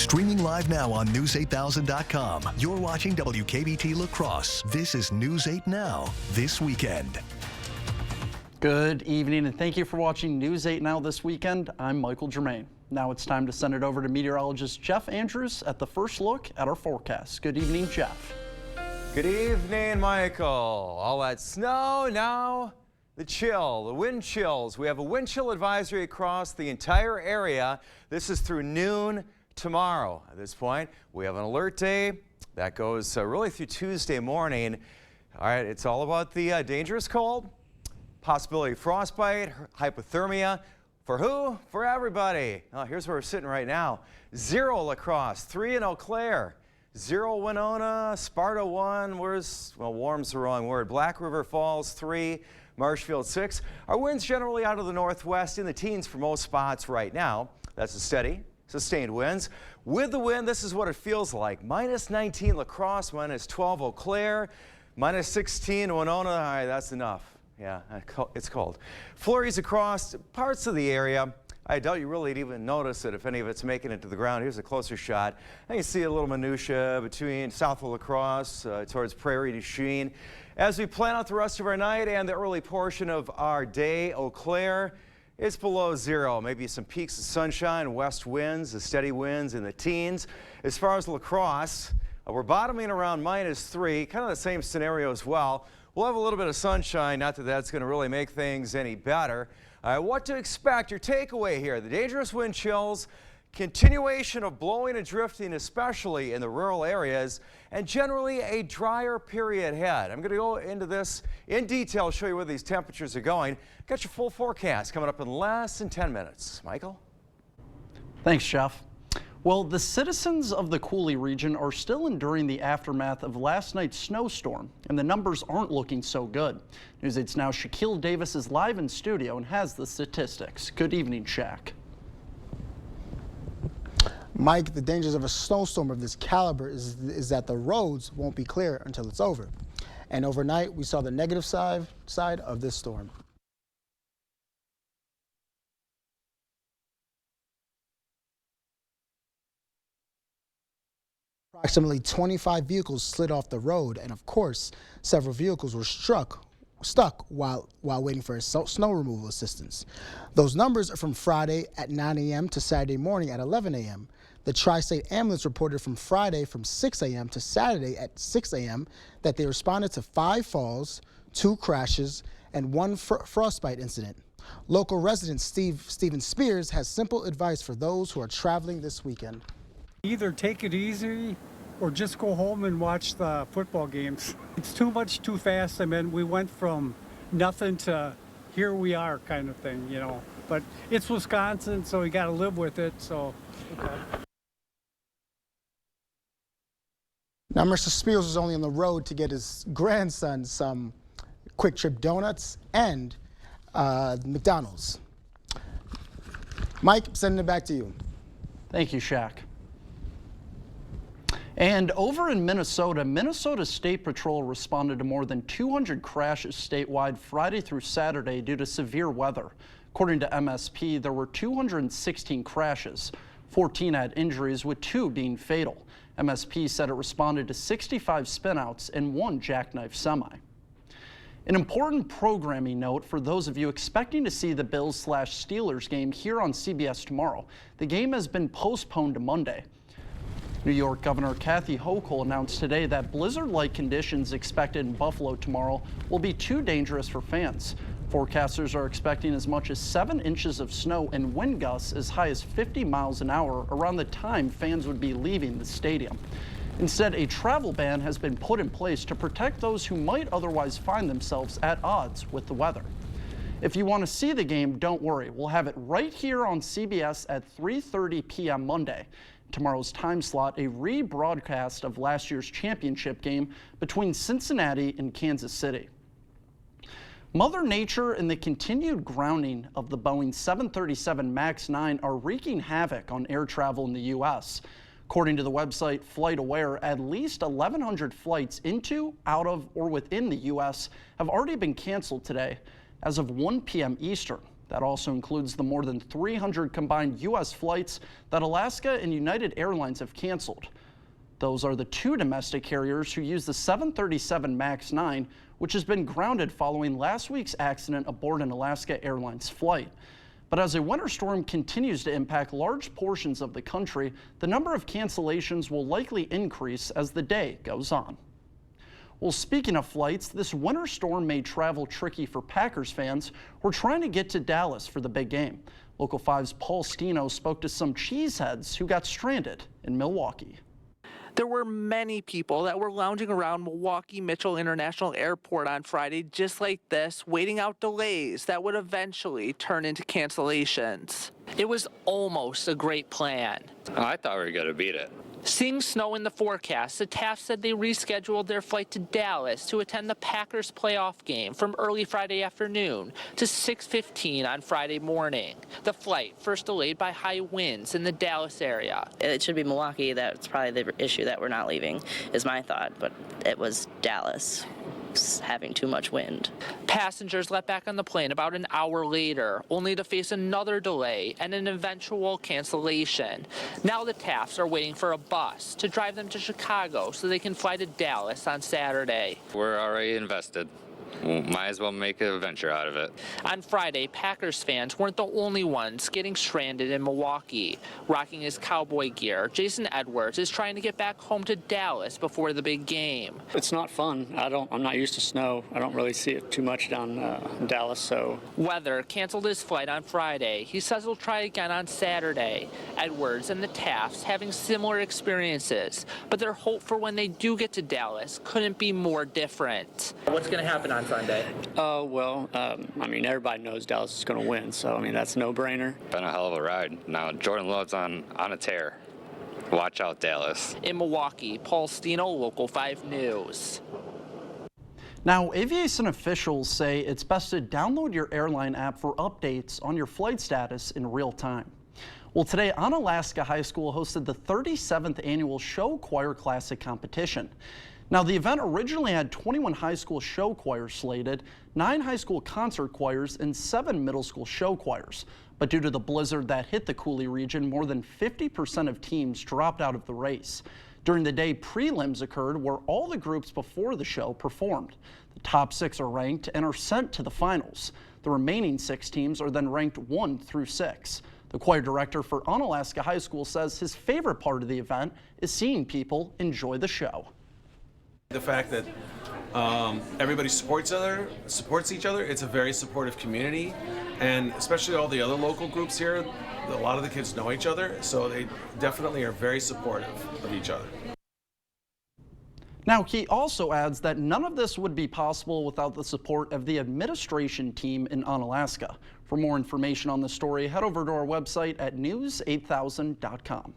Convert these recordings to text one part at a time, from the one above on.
Streaming live now on News8000.com. You're watching WKBT La Crosse. This is News 8 Now, this weekend. Good evening and thank you for watching News 8 Now this weekend. I'm Michael Germain. Now it's time to send it over to meteorologist Jeff Andrews at the first look at our forecast. Good evening, Jeff. Good evening, Michael. All that snow, now the chill, the wind chills. We have a wind chill advisory across the entire area. This is through noon tomorrow. At this point, we have an alert day that goes really through Tuesday morning. All right, it's all about the dangerous cold, possibility of frostbite, hypothermia. For who? For everybody. Oh, here's where we're sitting right now. 0 La Crosse, 3 in Eau Claire, 0 Winona, Sparta 1, warm's the wrong word. Black River Falls 3, Marshfield 6. Our winds generally out of the northwest in the teens for most spots right now. That's a steady, sustained winds. With the wind, this is what it feels like. Minus 19 La Crosse, minus 12 Eau Claire, minus 16 Winona. All right, that's enough. Yeah, it's cold. Flurries across parts of the area. I doubt you really even notice it if any of it's making it to the ground. Here's a closer shot. Now you see a little minutia between south of La Crosse towards Prairie du Chien. As we plan out the rest of our night and the early portion of our day, Eau Claire, it's below 0. Maybe some peaks of sunshine, west winds, the steady winds in the teens. As far as La Crosse, we're bottoming around minus 3, kind of the same scenario as well. We'll have a little bit of sunshine, not that that's going to really make things any better. What to expect, your takeaway here, the dangerous wind chills, continuation of blowing and drifting, especially in the rural areas, and generally a drier period ahead. I'm going to go into this in detail, show you where these temperatures are going. Got your full forecast coming up in less than 10 minutes. Michael? Thanks, Jeff. Well, the citizens of the Coulee region are still enduring the aftermath of last night's snowstorm, and the numbers aren't looking so good. News 8's now Shaquille Davis is live in studio and has the statistics. Good evening, Shaq. Mike, the dangers of a snowstorm of this caliber is that the roads won't be clear until it's over. And overnight, we saw the negative side of this storm. Approximately 25 vehicles slid off the road, and of course, several vehicles were stuck while waiting for snow removal assistance. Those numbers are from Friday at 9 a.m. to Saturday morning at 11 a.m. The Tri-State Ambulance reported from Friday from 6 a.m. to Saturday at 6 a.m. that they responded to 5 falls, 2 crashes, and 1 frostbite incident. Local resident Steven Spears has simple advice for those who are traveling this weekend. Either take it easy or just go home and watch the football games. It's too much too fast. I mean, we went from nothing to here we are kind of thing, you know. But it's Wisconsin, so we got to live with it, so. Okay. Now, Mr. Spears was only on the road to get his grandson some Quick Trip donuts and McDonald's. Mike, sending it back to you. Thank you, Shaq. And over in Minnesota, Minnesota State Patrol responded to more than 200 crashes statewide Friday through Saturday due to severe weather. According to MSP, there were 216 crashes. 14 had injuries, with 2 being fatal. MSP said it responded to 65 spinouts and 1 jackknife semi. An important programming note for those of you expecting to see the Bills/Steelers game here on CBS tomorrow. The game has been postponed to Monday. New York Governor Kathy Hochul announced today that blizzard-like conditions expected in Buffalo tomorrow will be too dangerous for fans. Forecasters are expecting as much as 7 inches of snow and wind gusts as high as 50 miles an hour around the time fans would be leaving the stadium. Instead, a travel ban has been put in place to protect those who might otherwise find themselves at odds with the weather. If you want to see the game, don't worry. We'll have it right here on CBS at 3:30 p.m. Monday. Tomorrow's time slot, a rebroadcast of last year's championship game between Cincinnati and Kansas City. Mother Nature and the continued grounding of the Boeing 737 MAX 9 are wreaking havoc on air travel in the U.S. According to the website FlightAware, at least 1,100 flights into, out of, or within the U.S. have already been canceled today as of 1 p.m. Eastern. That also includes the more than 300 combined U.S. flights that Alaska and United Airlines have canceled. Those are the two domestic carriers who use the 737 MAX 9, which has been grounded following last week's accident aboard an Alaska Airlines flight. But as a winter storm continues to impact large portions of the country, the number of cancellations will likely increase as the day goes on. Well, speaking of flights, this winter storm made travel tricky for Packers fans who are trying to get to Dallas for the big game. Local 5's Paul Stino spoke to some cheeseheads who got stranded in Milwaukee. There were many people that were lounging around Milwaukee Mitchell International Airport on Friday just like this, waiting out delays that would eventually turn into cancellations. It was almost a great plan. I thought we were going to beat it. Seeing snow in the forecast, the Taft said they rescheduled their flight to Dallas to attend the Packers playoff game from early Friday afternoon to 6:15 on Friday morning. The flight first delayed by high winds in the Dallas area. It should be Milwaukee. That's probably the issue that we're not leaving, is my thought, but it was Dallas. Having too much wind. Passengers let back on the plane about an hour later, only to face another delay and an eventual cancellation. Now the Tafts are waiting for a bus to drive them to Chicago so they can fly to Dallas on Saturday. We're already invested. Might as well make an adventure out of it. On Friday, Packers fans weren't the only ones getting stranded in Milwaukee. Rocking his cowboy gear, Jason Edwards is trying to get back home to Dallas before the big game. It's not fun. I'm not used to snow. I don't really see it too much down in Dallas, so. Weather canceled his flight on Friday. He says he'll try again on Saturday. Edwards and the Tafts having similar experiences, but their hope for when they do get to Dallas couldn't be more different. What's going to happen on Sunday? Everybody knows Dallas is going to win, so, that's a no-brainer. Been a hell of a ride. Now, Jordan Love's on a tear. Watch out, Dallas. In Milwaukee, Paul Stino, Local 5 News. Now, aviation officials say it's best to download your airline app for updates on your flight status in real time. Well, today, Onalaska High School hosted the 37th annual Show Choir Classic competition. Now, the event originally had 21 high school show choirs slated, 9 high school concert choirs, and 7 middle school show choirs. But due to the blizzard that hit the Coulee region, more than 50% of teams dropped out of the race. During the day, prelims occurred where all the groups before the show performed. The top 6 are ranked and are sent to the finals. The remaining 6 teams are then ranked 1 through 6. The choir director for Onalaska High School says his favorite part of the event is seeing people enjoy the show. The fact that everybody supports each other. It's a very supportive community, and especially all the other local groups here, a lot of the kids know each other, so they definitely are very supportive of each other. Now, he also adds that none of this would be possible without the support of the administration team in Onalaska. For more information on the story, head over to our website at news8000.com.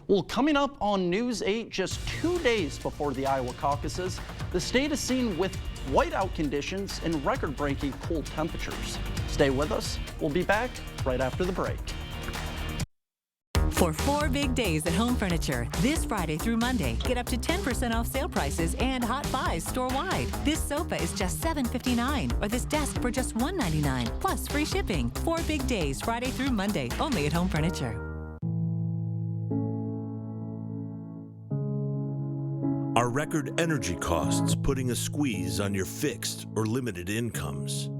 Well, coming up on News 8, just 2 days before the Iowa caucuses, the state is seen with whiteout conditions and record-breaking cold temperatures. Stay with us. We'll be back right after the break. For 4 big days at Home Furniture, this Friday through Monday, get up to 10% off sale prices and Hot Buys store-wide. This sofa is just $7.59, or this desk for just $1.99, plus free shipping. 4 big days, Friday through Monday, only at Home Furniture. Are record energy costs putting a squeeze on your fixed or limited incomes?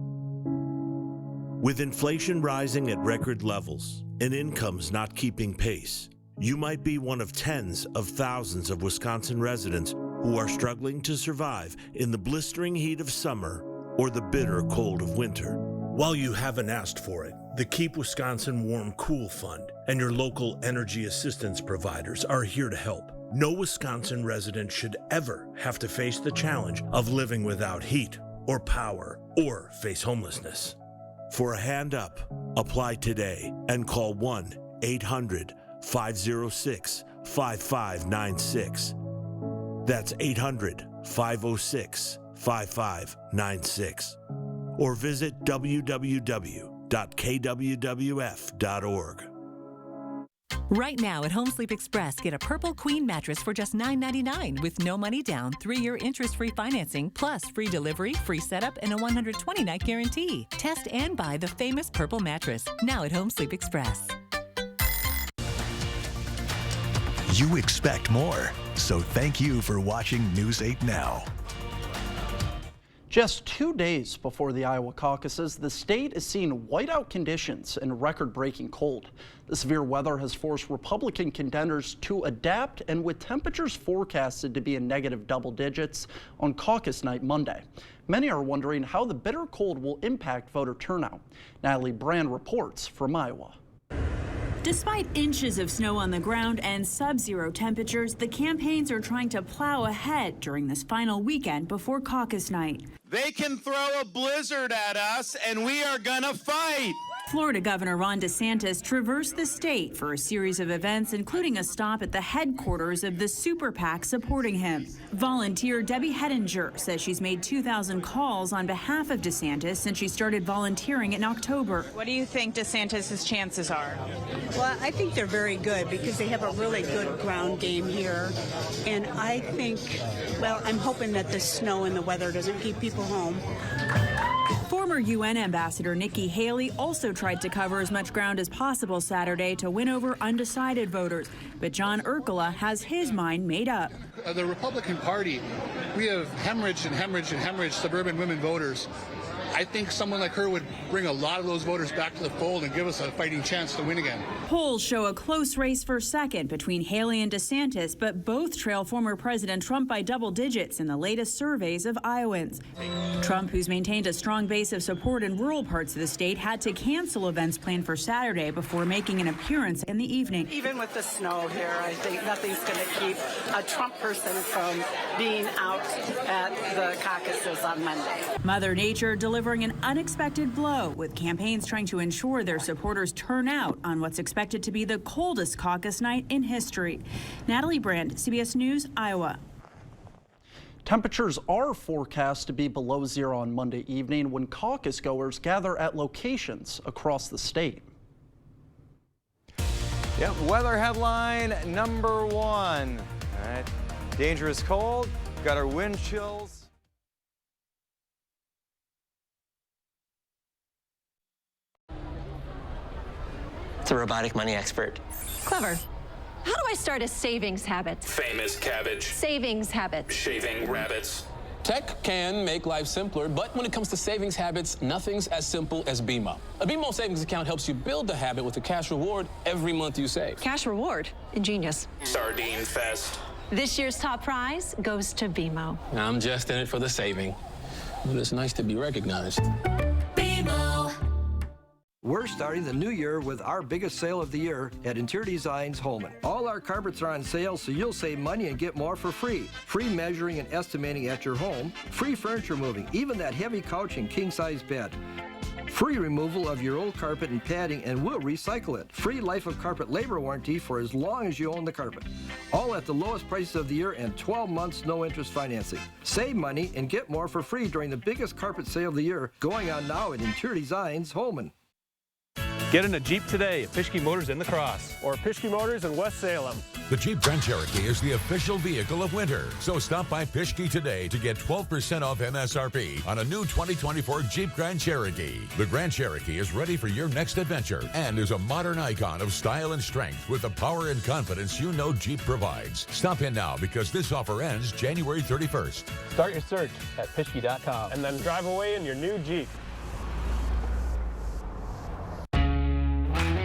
With inflation rising at record levels and incomes not keeping pace, you might be one of tens of thousands of Wisconsin residents who are struggling to survive in the blistering heat of summer or the bitter cold of winter. While you haven't asked for it, the Keep Wisconsin Warm Cool Fund and your local energy assistance providers are here to help. No Wisconsin resident should ever have to face the challenge of living without heat or power or face homelessness. For a hand up, apply today and call 1-800-506-5596. That's 800-506-5596. Or visit www.kwwf.org. Right now at Home Sleep Express, get a Purple Queen mattress for just $9.99 with no money down, 3-year interest-free financing, plus free delivery, free setup, and a 120-night guarantee. Test and buy the famous Purple mattress, now at Home Sleep Express. You expect more, so thank you for watching News 8 Now. Just 2 days before the Iowa caucuses, the state is seeing whiteout conditions and record-breaking cold. The severe weather has forced Republican contenders to adapt, and with temperatures forecasted to be in negative double digits on caucus night Monday. Many are wondering how the bitter cold will impact voter turnout. Natalie Brand reports from Iowa. Despite inches of snow on the ground and sub-zero temperatures, the campaigns are trying to plow ahead during this final weekend before caucus night. They can throw a blizzard at us, and we are gonna fight. Florida Governor Ron DeSantis traversed the state for a series of events, including a stop at the headquarters of the super PAC supporting him. Volunteer Debbie Hettinger says she's made 2,000 calls on behalf of DeSantis since she started volunteering in October. What do you think DeSantis' chances are? Well, I think they're very good because they have a really good ground game here. And I think, well, I'm hoping that the snow and the weather doesn't keep people home. Former UN Ambassador Nikki Haley also tried to cover as much ground as possible Saturday to win over undecided voters. But John Urkela has his mind made up. The Republican Party, we have hemorrhaged suburban women voters. I think someone like her would bring a lot of those voters back to the fold and give us a fighting chance to win again. Polls show a close race for second between Haley and DeSantis, but both trail former President Trump by double digits in the latest surveys of Iowans. Trump, who's maintained a strong base of support in rural parts of the state, had to cancel events planned for Saturday before making an appearance in the evening. Even with the snow here, I think nothing's going to keep a Trump person from being out at the caucuses on Monday. Mother Nature delivering an unexpected blow, with campaigns trying to ensure their supporters turn out on what's expected to be the coldest caucus night in history. Natalie Brand, CBS News, Iowa. Temperatures are forecast to be below zero on Monday evening when caucus goers gather at locations across the state. Yep, weather headline number 1. All right, dangerous cold, got our wind chills. It's a robotic money expert. Clever. How do I start a savings habit? Famous cabbage. Savings habit. Shaving rabbits. Tech can make life simpler, but when it comes to savings habits, nothing's as simple as BMO. A BMO savings account helps you build the habit with a cash reward every month you save. Cash reward? Ingenious. Sardine fest. This year's top prize goes to BMO. I'm just in it for the saving, but it's nice to be recognized. BMO. We're starting the new year with our biggest sale of the year at Interior Designs Holman. All our carpets are on sale, so you'll save money and get more for free. Free measuring and estimating at your home. Free furniture moving, even that heavy couch and king-size bed. Free removal of your old carpet and padding, and we'll recycle it. Free life of carpet labor warranty for as long as you own the carpet. All at the lowest prices of the year and 12 months no interest financing. Save money and get more for free during the biggest carpet sale of the year going on now at Interior Designs Holman. Get in a Jeep today at Pischke Motors in La Crosse or Pischke Motors in West Salem. The Jeep Grand Cherokee is the official vehicle of winter. So stop by Pischke today to get 12% off MSRP on a new 2024 Jeep Grand Cherokee. The Grand Cherokee is ready for your next adventure and is a modern icon of style and strength with the power and confidence you know Jeep provides. Stop in now because this offer ends January 31st. Start your search at Pischke.com and then drive away in your new Jeep.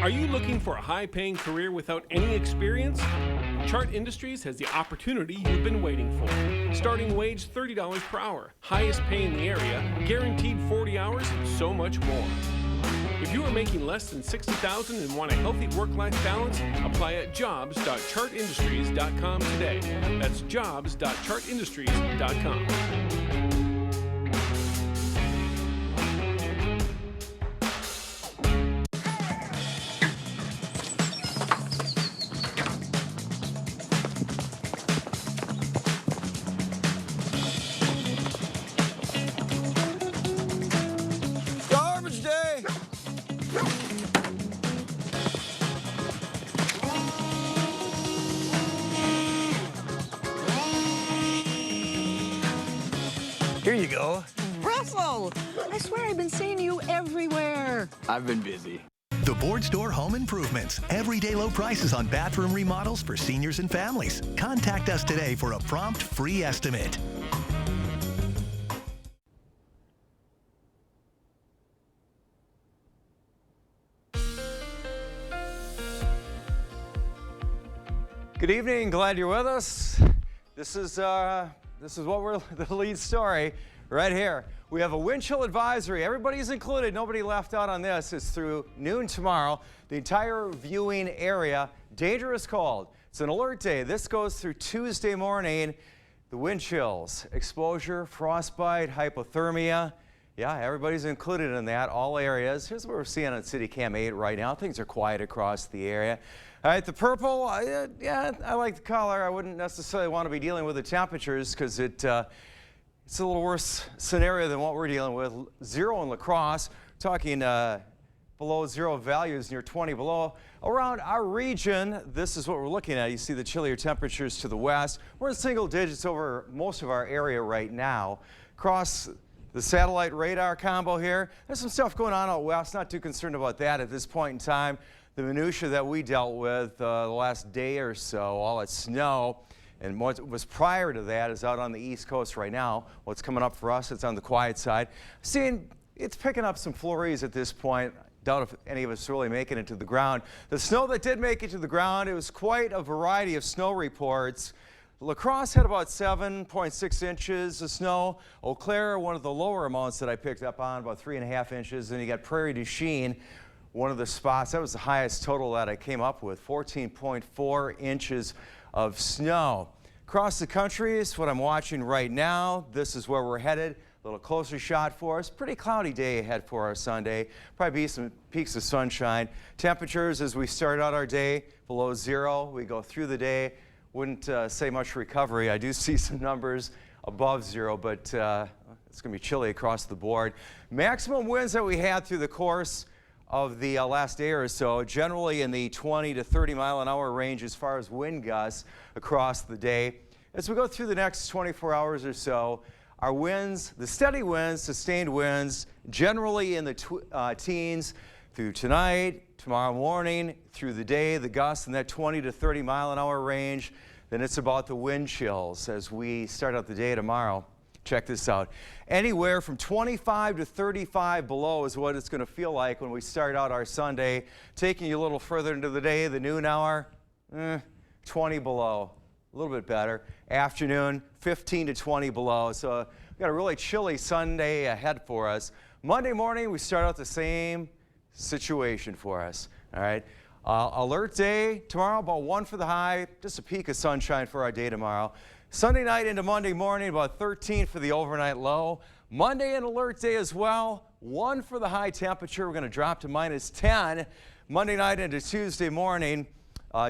Are you looking for a high-paying career without any experience? Chart Industries has the opportunity you've been waiting for. Starting wage $30 per hour, highest pay in the area, guaranteed 40 hours, and so much more. If you are making less than $60,000 and want a healthy work-life balance, apply at jobs.chartindustries.com today. That's jobs.chartindustries.com. Here you go. Russell, I swear I've been seeing you everywhere. I've been busy. The Board Store Home Improvements. Everyday low prices on bathroom remodels for seniors and families. Contact us today for a prompt free estimate. Good evening, glad you're with us. This is what we're the lead story right here. We have a wind chill advisory. Everybody's included. Nobody left out on this. It's through noon tomorrow. The entire viewing area, dangerous cold. It's an alert day. This goes through Tuesday morning. The wind chills, exposure, frostbite, hypothermia. Yeah, everybody's included in that, all areas. Here's what we're seeing on City Cam 8 right now. Things are quiet across the area. All right, the purple, yeah, I like the color. I wouldn't necessarily want to be dealing with the temperatures because it's a little worse scenario than what we're dealing with. 0 in La Crosse, talking below 0 values, near 20 below. Around our region, this is what we're looking at. You see the chillier temperatures to the west. We're in single digits over most of our area right now. Across the satellite radar combo here, there's some stuff going on out west. Not too concerned about that at this point in time. The minutia that we dealt with the last day or so, all that snow, and what was prior to that is out on the East Coast right now. What's coming up for us, it's on the quiet side. Seeing it's picking up some flurries at this point. Doubt if any of us really making it to the ground. The snow that did make it to the ground, it was quite a variety of snow reports. La Crosse had about 7.6 inches of snow. Eau Claire, one of the lower amounts that I picked up on, about 3.5 inches. And you got Prairie du Chien, one of the spots, that was the highest total that I came up with, 14.4 inches of snow. Across the country is what I'm watching right now. This is where we're headed. A little closer shot for us. Pretty cloudy day ahead for our Sunday. Probably be some peaks of sunshine. Temperatures as we start out our day below 0. We go through the day. Wouldn't say much recovery. I do see some numbers above 0, but it's going to be chilly across the board. Maximum winds that we had through the course of the last day or so, generally in the 20 to 30 mile an hour range as far as wind gusts across the day. As we go through the next 24 hours or so, our winds, the steady winds, sustained winds, generally in the teens through tonight, tomorrow morning, through the day, the gusts in that 20 to 30 mile an hour range. Then it's about the wind chills as we start out the day tomorrow. Check this out. Anywhere from 25 to 35 below is what it's going to feel like when we start out our Sunday. Taking you a little further into the day, the noon hour, 20 below. A little bit better. Afternoon, 15 to 20 below. So we've got a really chilly Sunday ahead for us. Monday morning, we start out the same situation for us. All right. Alert day tomorrow, about 1 for the high. Just a peak of sunshine for our day tomorrow. Sunday night into Monday morning, about 13 for the overnight low. Monday, an alert day as well. 1 for the high temperature. We're going to drop to -10. Monday night into Tuesday morning.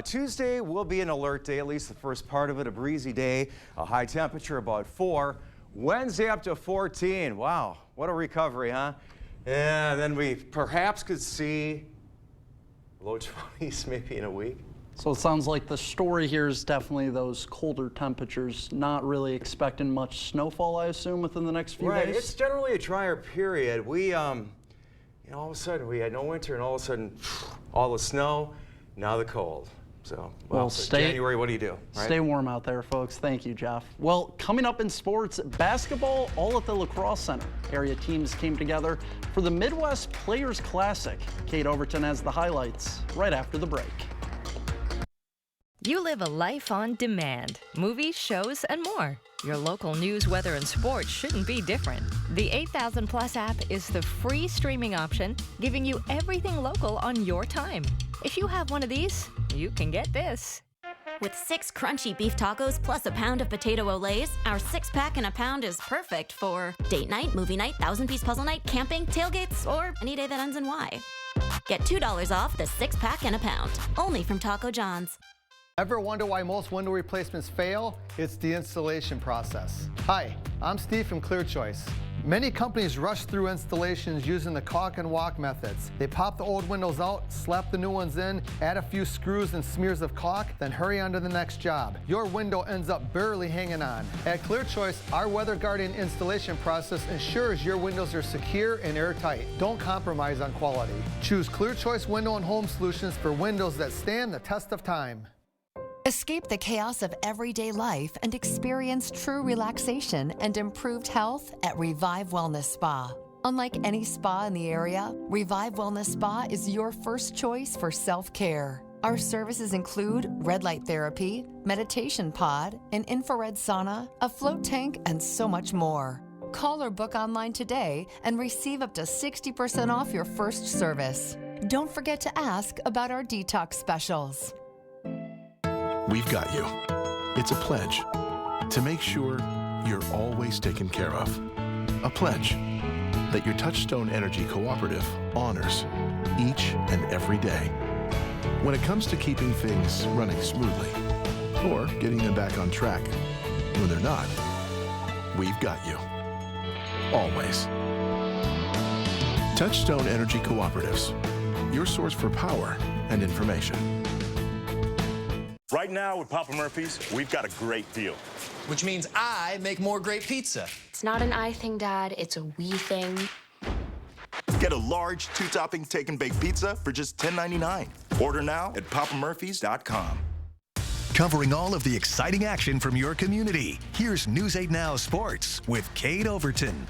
Tuesday will be an alert day, at least the first part of it, a breezy day. A high temperature about 4. Wednesday up to 14. Wow, what a recovery, huh? And then we perhaps could see low 20s maybe in a week. So it sounds like the story here is definitely those colder temperatures, not really expecting much snowfall, I assume, within the next few days? Right, it's generally a drier period. We, all of a sudden, we had no winter, and all of a sudden, all the snow, now the cold. So, well January, what do you do? Right? Stay warm out there, folks. Thank you, Jeff. Well, coming up in sports, basketball, all at the La Crosse Center. Area teams came together for the Midwest Players Classic. Kate Overton has the highlights right after the break. You live a life on demand. Movies, shows, and more. Your local news, weather, and sports shouldn't be different. The 8000 Plus app is the free streaming option, giving you everything local on your time. If you have one of these, you can get this. With 6 crunchy beef tacos plus a pound of potato olays, our 6-pack in a pound is perfect for date night, movie night, 1,000-piece puzzle night, camping, tailgates, or any day that ends in Y. Get $2 off the 6-pack in a pound, only from Taco John's. Ever wonder why most window replacements fail? It's the installation process. Hi, I'm Steve from Clear Choice. Many companies rush through installations using the caulk and walk methods. They pop the old windows out, slap the new ones in, add a few screws and smears of caulk, then hurry on to the next job. Your window ends up barely hanging on. At Clear Choice, our Weather Guardian installation process ensures your windows are secure and airtight. Don't compromise on quality. Choose Clear Choice Window and Home Solutions for windows that stand the test of time. Escape the chaos of everyday life and experience true relaxation and improved health at Revive Wellness Spa. Unlike any spa in the area, Revive Wellness Spa is your first choice for self-care. Our services include red light therapy, meditation pod, an infrared sauna, a float tank, and so much more. Call or book online today and receive up to 60% off your first service. Don't forget to ask about our detox specials. We've got you. It's a pledge to make sure you're always taken care of. A pledge that your Touchstone Energy Cooperative honors each and every day. When it comes to keeping things running smoothly or getting them back on track when they're not, we've got you. Always. Touchstone Energy Cooperatives, your source for power and information. Right now with Papa Murphy's, we've got a great deal. Which means I make more great pizza. It's not an I thing, Dad. It's a we thing. Get a large 2-topping take and bake pizza for just $10.99. Order now at papamurphys.com. Covering all of the exciting action from your community, here's News 8 Now Sports with Kate Overton.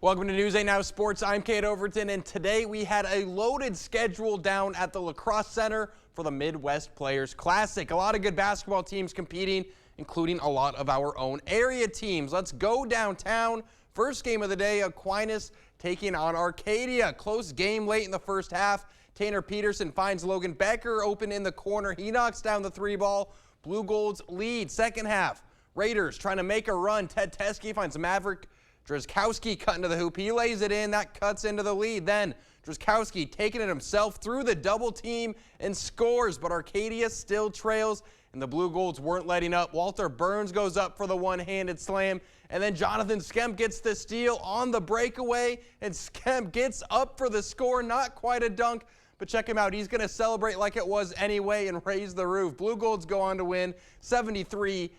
Welcome to News 8 Now Sports. I'm Kate Overton, and today we had a loaded schedule down at the Lacrosse Center for the Midwest Players Classic. A lot of good basketball teams competing, including a lot of our own area teams. Let's go downtown. First game of the day, Aquinas taking on Arcadia. Close game late in the first half. Tanner Peterson finds Logan Becker open in the corner. He knocks down the 3-ball. Blue Gold's lead. Second half, Raiders trying to make a run. Ted Teske finds Maverick Drzkowski cutting to the hoop. He lays it in. That cuts into the lead. Then Drzkowski taking it himself through the double team and scores, but Arcadia still trails, and the Blue Golds weren't letting up. Walter Burns goes up for the one-handed slam, and then Jonathan Skemp gets the steal on the breakaway, and Skemp gets up for the score. Not quite a dunk, but check him out. He's going to celebrate like it was anyway and raise the roof. Blue Golds go on to win 73-38.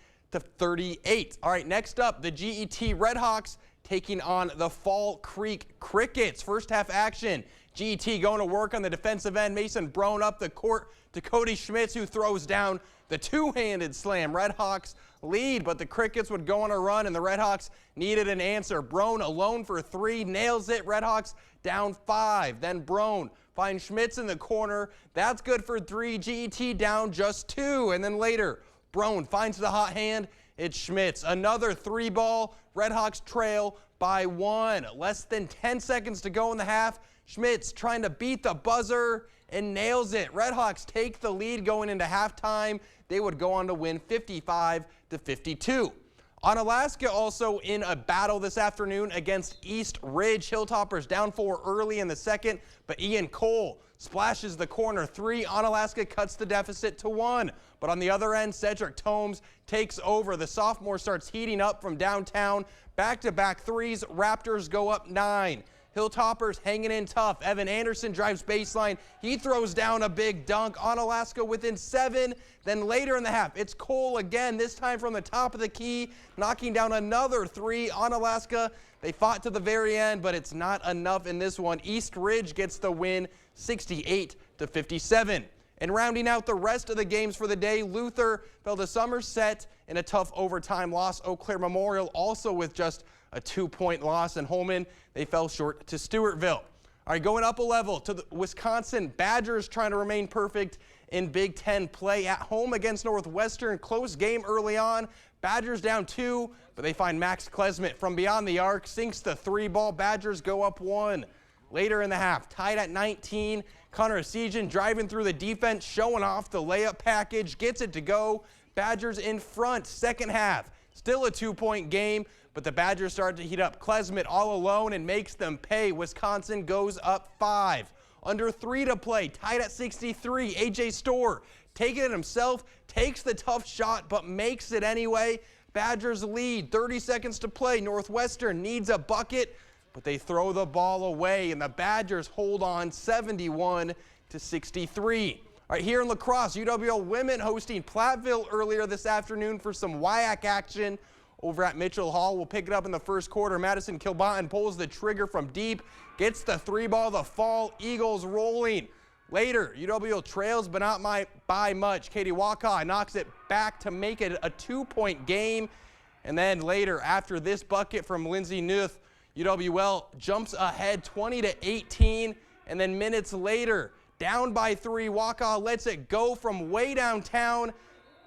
All right, next up, the GET Redhawks taking on the Fall Creek Crickets. First half action. GET going to work on the defensive end. Mason Brown up the court to Cody Schmitz, who throws down the two-handed slam. Redhawks lead, but the Crickets would go on a run, and the Redhawks needed an answer. Brown alone for 3, nails it. Redhawks down 5. Then Brown finds Schmitz in the corner. That's good for 3. GET down just 2. And then later, Brown finds the hot hand. It's Schmitz. Another 3-ball. Redhawks trail by 1. Less than 10 seconds to go in the half. Schmitz trying to beat the buzzer and nails it. Redhawks take the lead going into halftime. They would go on to win 55-52. Onalaska also in a battle this afternoon against East Ridge. Hilltoppers down 4 early in the second, but Ian Cole splashes the corner 3. Onalaska cuts the deficit to 1. But on the other end, Cedric Tomes takes over. The sophomore starts heating up from downtown. Back-to-back threes. Raptors go up 9. Hilltoppers hanging in tough. Evan Anderson drives baseline. He throws down a big dunk. Onalaska within 7. Then later in the half, it's Cole again, this time from the top of the key, knocking down another 3. Onalaska, they fought to the very end, but it's not enough in this one. East Ridge gets the win, 68-57. And rounding out the rest of the games for the day, Luther fell to Somerset in a tough overtime loss. Eau Claire Memorial also with just a 2-point loss, and Holman, they fell short to Stewartville. All right, going up a level to the Wisconsin Badgers trying to remain perfect in Big Ten play at home against Northwestern. Close game early on. Badgers down 2, but they find Max Klesmit from beyond the arc, sinks the 3-ball. Badgers go up 1. Later in the half, tied at 19, Connor Esigian driving through the defense, showing off the layup package, gets it to go. Badgers in front, second half. Still a 2-point game, but the Badgers start to heat up. Klesmit all alone and makes them pay. Wisconsin goes up 5. Under 3 to play, tied at 63. A.J. Storr taking it himself, takes the tough shot, but makes it anyway. Badgers lead, 30 seconds to play. Northwestern needs a bucket, but they throw the ball away, and the Badgers hold on 71-63. All right, here in lacrosse, UWL women hosting Platteville earlier this afternoon for some WIAC action over at Mitchell Hall. We'll pick it up in the first quarter. Madison Kilbotton pulls the trigger from deep, gets the 3-ball, the fall, Eagles rolling. Later, UWL trails, but not by much. Katie Wakaw knocks it back to make it a 2-point game. And then later, after this bucket from Lindsay Nuth, UWL jumps ahead 20-18. And then minutes later, down by 3, Wakaw lets it go from way downtown.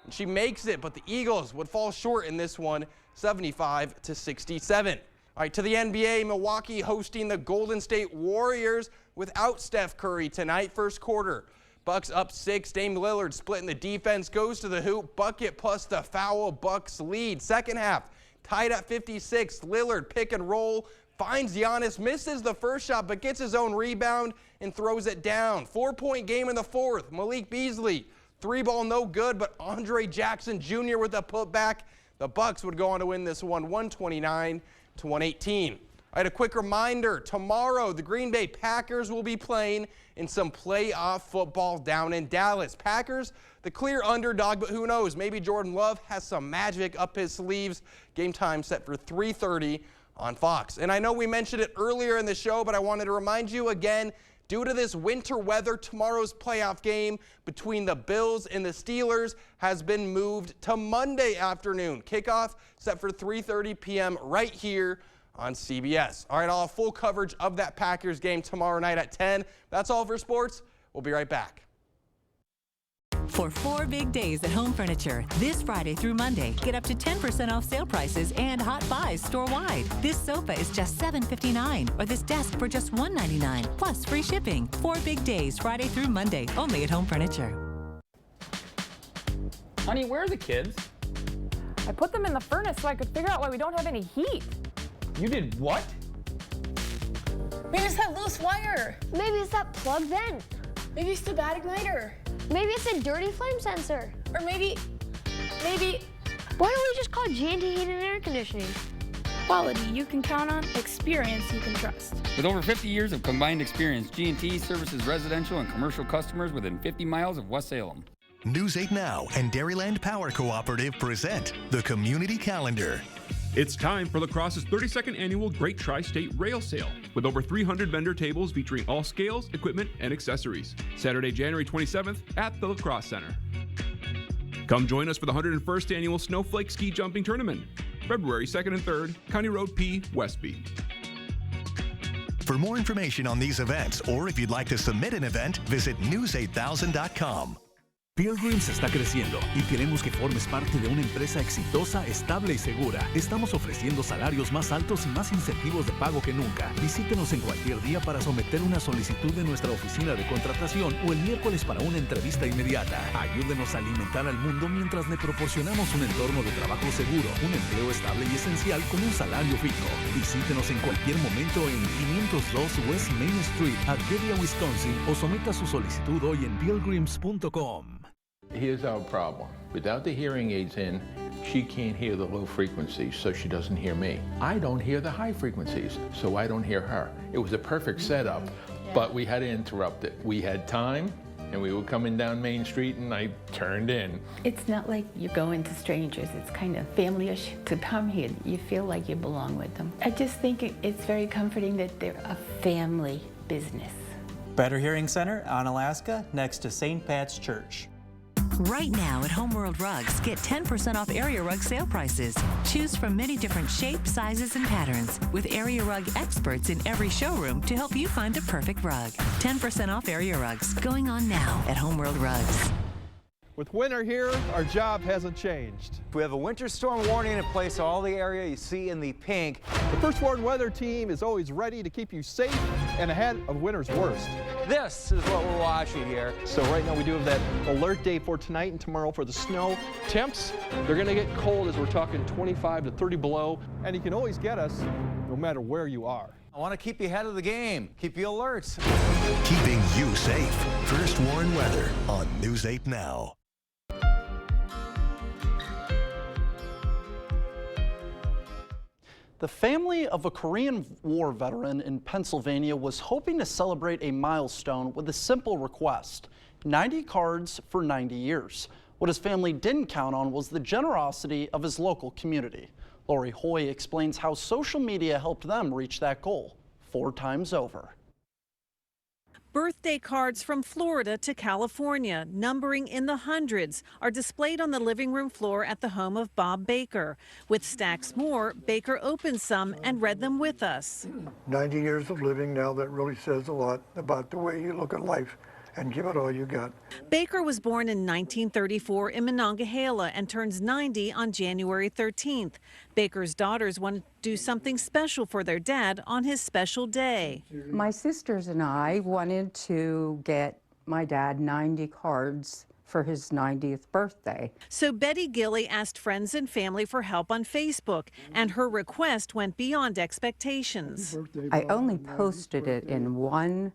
And she makes it, but the Eagles would fall short in this one, 75-67. All right, to the NBA, Milwaukee hosting the Golden State Warriors without Steph Curry tonight. First quarter, Bucks up 6. Dame Lillard splitting the defense, goes to the hoop, bucket plus the foul, Bucks lead. Second half, tied at 56. Lillard pick and roll, finds Giannis, misses the first shot, but gets his own rebound and throws it down. 4-point game in the fourth. Malik Beasley, 3-ball no good, but Andre Jackson Jr. with a putback. The Bucks would go on to win this one, 129-118. I had a quick reminder, tomorrow the Green Bay Packers will be playing in some playoff football down in Dallas. Packers, the clear underdog, but who knows, maybe Jordan Love has some magic up his sleeves. Game time set for 3:30 on Fox. And I know we mentioned it earlier in the show, but I wanted to remind you again, due to this winter weather, tomorrow's playoff game between the Bills and the Steelers has been moved to Monday afternoon. Kickoff set for 3:30 p.m. right here on CBS. All right, I'll have full coverage of that Packers game tomorrow night at 10. That's all for sports. We'll be right back. For 4 big days at Home Furniture, this Friday through Monday, get up to 10% off sale prices and hot buys store-wide. This sofa is just $7.59, or this desk for just $1.99, plus free shipping. 4 big days, Friday through Monday, only at Home Furniture. Honey, where are the kids? I put them in the furnace so I could figure out why we don't have any heat. You did what? Maybe it's that loose wire. Maybe it's that plug vent. Maybe it's the bad igniter. Maybe it's a dirty flame sensor. Or maybe... Why don't we just call G&T Heating and Air Conditioning? Quality you can count on, experience you can trust. With over 50 years of combined experience, G&T services residential and commercial customers within 50 miles of West Salem. News 8 Now and Dairyland Power Cooperative present the Community Calendar. It's time for La Crosse's 32nd annual Great Tri-State Rail Sale, with over 300 vendor tables featuring all scales, equipment, and accessories. Saturday, January 27th at the La Crosse Center. Come join us for the 101st annual Snowflake Ski Jumping Tournament, February 2nd and 3rd, County Road P, Westby. For more information on these events, or if you'd like to submit an event, visit news8000.com. Pilgrims está creciendo y queremos que formes parte de una empresa exitosa, estable y segura. Estamos ofreciendo salarios más altos y más incentivos de pago que nunca. Visítenos en cualquier día para someter una solicitud en nuestra oficina de contratación o el miércoles para una entrevista inmediata. Ayúdenos a alimentar al mundo mientras le proporcionamos un entorno de trabajo seguro, un empleo estable y esencial con un salario fijo. Visítenos en cualquier momento en 502 West Main Street, Arcadia, Wisconsin, o someta su solicitud hoy en pilgrims.com. Here's our problem. Without the hearing aids in, she can't hear the low frequencies, so she doesn't hear me. I don't hear the high frequencies, so I don't hear her. It was a perfect setup, but we had to interrupt it. We had time, and we were coming down Main Street, and I turned in. It's not like you're going to strangers. It's kind of family-ish. To come here, you feel like you belong with them. I just think it's very comforting that they're a family business. Better Hearing Center on Alaska, next to St. Pat's Church. Right now at Home World Rugs, get 10% off area rug sale prices. Choose from many different shapes, sizes, and patterns, with area rug experts in every showroom to help you find the perfect rug. 10% off area rugs going on now at Home World Rugs. With winter here, our job hasn't changed. We have a winter storm warning in place, all the area you see in the pink. The First Warn Weather Team is always ready to keep you safe and ahead of winter's worst. This is what we're watching here. So right now we do have that alert day for tonight and tomorrow for the snow. Temps, they're going to get cold as we're talking 25 to 30 below. And you can always get us no matter where you are. I want to keep you ahead of the game, keep you alert. Keeping you safe. First Warn Weather on News 8 Now. The family of a Korean War veteran in Pennsylvania was hoping to celebrate a milestone with a simple request: 90 cards for 90 years. What his family didn't count on was the generosity of his local community. Lori Hoy explains how social media helped them reach that goal 4 times over. Birthday cards from Florida to California, numbering in the hundreds, are displayed on the living room floor at the home of Bob Baker. With stacks more, Baker opened some and read them with us. 90 years of living now, that really says a lot about the way you look at life and give it all you got. Baker was born in 1934 in Monongahela and turns 90 on January 13th. Baker's daughters wanted to do something special for their dad on his special day. My sisters and I wanted to get my dad 90 cards for his 90th birthday. So Betty Gilly asked friends and family for help on Facebook, and her request went beyond expectations. I only posted it in one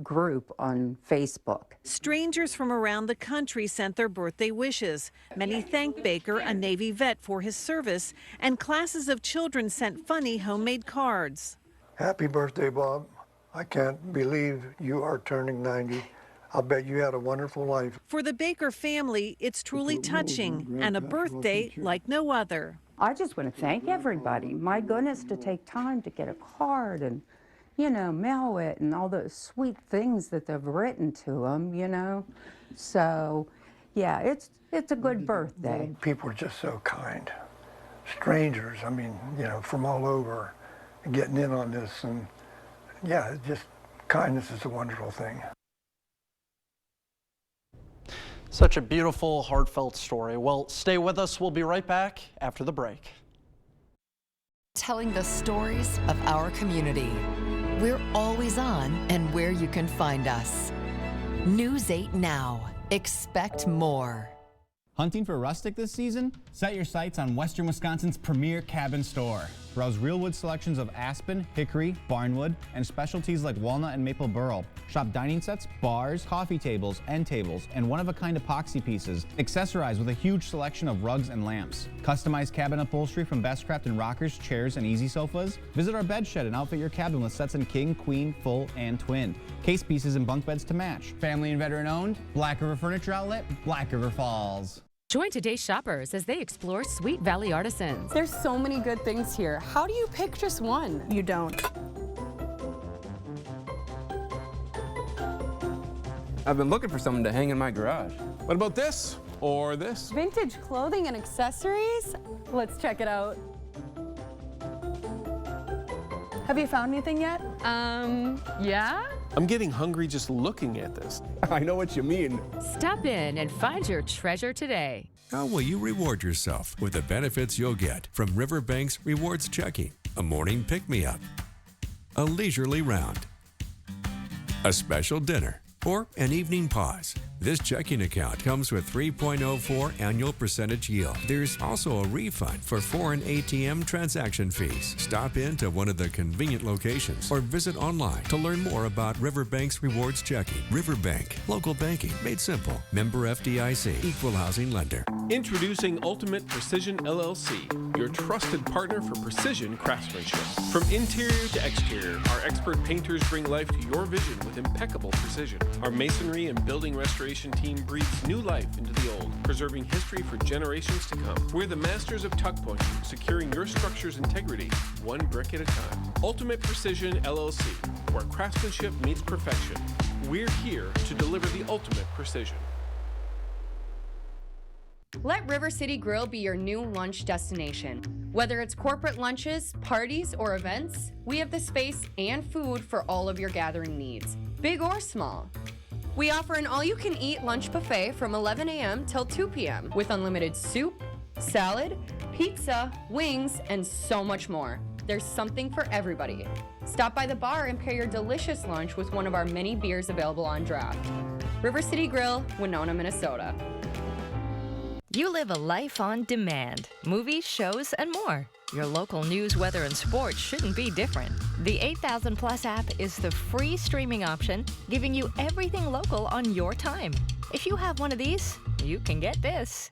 group on Facebook. Strangers from around the country sent their birthday wishes. Many thanked Baker, a Navy vet, for his service, and classes of children sent funny homemade cards. Happy birthday, Bob. I can't believe you are turning 90. I'll bet you had a wonderful life. For the Baker family, it's truly touching and a birthday like no other. I just want to thank everybody. My goodness, to take time to get a card and, you know, mail it and all those sweet things that they've written to them, you know. So, yeah, it's a good birthday. People are just so kind. Strangers, I mean, you know, from all over, getting in on this. And, yeah, just kindness is a wonderful thing. Such a beautiful, heartfelt story. Well, stay with us. We'll be right back after the break. Telling the stories of our community. We're always on and where you can find us. News 8 Now. Expect more. Hunting for rustic this season? Set your sights on Western Wisconsin's premier cabin store. Browse real wood selections of aspen, hickory, barnwood, and specialties like walnut and maple burl. Shop dining sets, bars, coffee tables, end tables, and one-of-a-kind epoxy pieces. Accessorize with a huge selection of rugs and lamps. Customize cabin upholstery from Bestcraft and rockers, chairs, and easy sofas. Visit our bed shed and outfit your cabin with sets in king, queen, full, and twin. Case pieces and bunk beds to match. Family and veteran owned, Black River Furniture Outlet, Black River Falls. Join today's shoppers as they explore Sweet Valley Artisans. There's so many good things here. How do you pick just one? You don't. I've been looking for something to hang in my garage. What about this? Or this? Vintage clothing and accessories? Let's check it out. Have you found anything yet? Yeah? I'm getting hungry just looking at this. I know what you mean. Stop in and find your treasure today. How will you reward yourself with the benefits you'll get from Riverbank's Rewards Checking? A morning pick-me-up, a leisurely round, a special dinner, or an evening pause. This checking account comes with 3.04 annual percentage yield. There's also a refund for foreign ATM transaction fees. Stop in to one of the convenient locations or visit online to learn more about Riverbank's Rewards Checking. Riverbank, local banking made simple. Member FDIC, equal housing lender. Introducing Ultimate Precision LLC, your trusted partner for precision craftsmanship. From interior to exterior, our expert painters bring life to your vision with impeccable precision. Our masonry and building restoration team breathes new life into the old, preserving history for generations to come. We're the masters of tuck pointing, securing your structure's integrity, one brick at a time. Ultimate Precision LLC, where craftsmanship meets perfection. We're here to deliver the ultimate precision. Let River City Grill be your new lunch destination. Whether it's corporate lunches, parties, or events, we have the space and food for all of your gathering needs, big or small. We offer an all-you-can-eat lunch buffet from 11 a.m. till 2 p.m. with unlimited soup, salad, pizza, wings, and so much more. There's something for everybody. Stop by the bar and pair your delicious lunch with one of our many beers available on draft. River City Grill, Winona, Minnesota. You live a life on demand. Movies, shows, and more. Your local news, weather, and sports shouldn't be different. The 8000 Plus app is the free streaming option, giving you everything local on your time. If you have one of these, you can get this.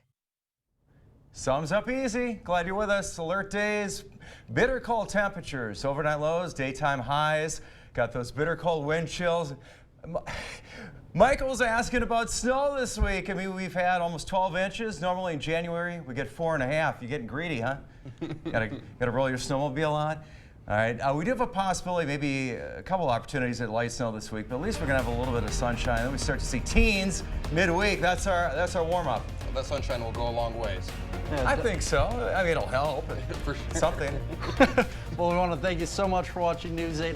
Sums up easy. Glad you're with us. Alert days, bitter cold temperatures, overnight lows, daytime highs. Got those bitter cold wind chills. Michael's asking about snow this week. I mean, we've had almost 12 inches. Normally in January, we get 4.5. You're getting greedy, huh? Gotta roll your snowmobile on. All right, we do have a possibility, maybe a couple opportunities at light snow this week, but at least we're gonna have a little bit of sunshine. Then we start to see teens midweek. That's our warm-up. That sunshine will go a long ways. I think so. I mean, it'll help. For sure. Something. Well, we want to thank you so much for watching News 8 Now.